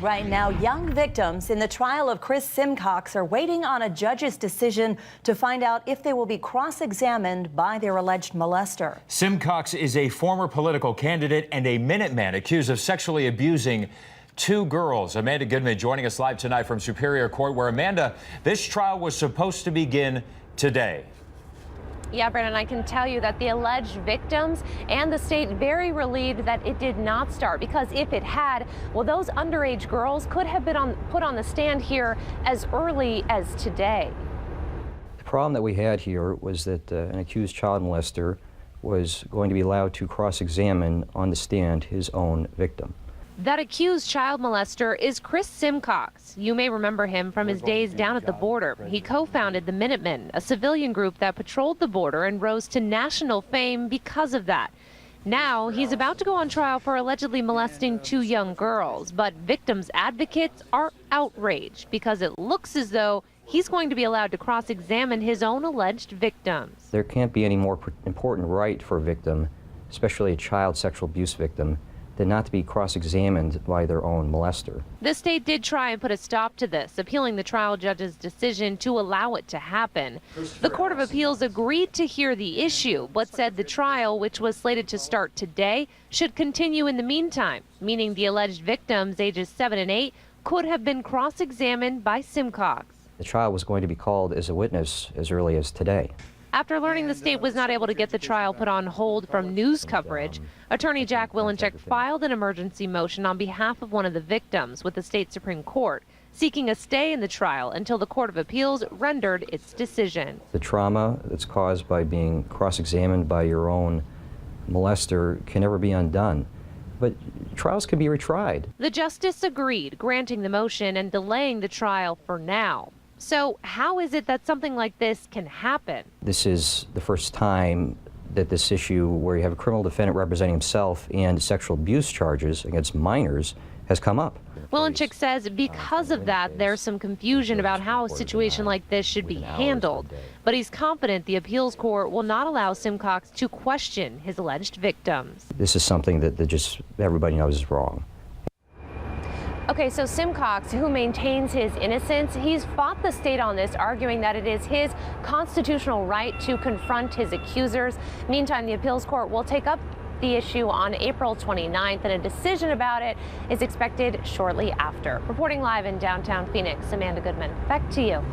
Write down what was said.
Right now, young victims in the trial of Chris Simcox are waiting on a judge's decision to find out if they will be cross-examined by their alleged molester. Simcox is a former political candidate and a Minuteman accused of sexually abusing two girls. Amanda Goodman joining us live tonight from Superior Court, where, Amanda, this trial was supposed to begin today. Yeah, Brandon, I can tell you that the alleged victims and the state very relieved that it did not start, because if it had, well, those underage girls could have been put on the stand here as early as today. The problem that we had here was that an accused child molester was going to be allowed to cross-examine on the stand his own victim. That accused child molester is Chris Simcox. You may remember him from his days down at the border. He co-founded the Minutemen, a civilian group that patrolled the border and rose to national fame because of that. Now he's about to go on trial for allegedly molesting two young girls, but victims' advocates are outraged because it looks as though he's going to be allowed to cross-examine his own alleged victims. There can't be any more important right for a victim, especially a child sexual abuse victim, than not to be cross-examined by their own molester. The state did try and put a stop to this, appealing the trial judge's decision to allow it to happen. The Court of Appeals agreed to hear the issue, but said the trial, which was slated to start today, should continue in the meantime, meaning the alleged victims, ages 7 and 8, could have been cross-examined by Simcox. The child was going to be called as a witness as early as today. After learning the state was not able to get the trial put on hold from news coverage, attorney Jack Willencheck filed an emergency motion on behalf of one of the victims with the state Supreme Court, seeking a stay in the trial until the Court of Appeals rendered its decision. The trauma that's caused by being cross-examined by your own molester can never be undone, but trials can be retried. The justice agreed, granting the motion and delaying the trial for now. So how is it that something like this can happen? This is the first time that this issue, where you have a criminal defendant representing himself and sexual abuse charges against minors, has come up. Willencheck says because of that, there's some confusion about how a situation like this should be handled. But he's confident the appeals court will not allow Simcox to question his alleged victims. This is something that just everybody knows is wrong. Okay, so Simcox, who maintains his innocence, he's fought the state on this, arguing that it is his constitutional right to confront his accusers. Meantime, the appeals court will take up the issue on April 29th, and a decision about it is expected shortly after. Reporting live in downtown Phoenix, Amanda Goodman, back to you.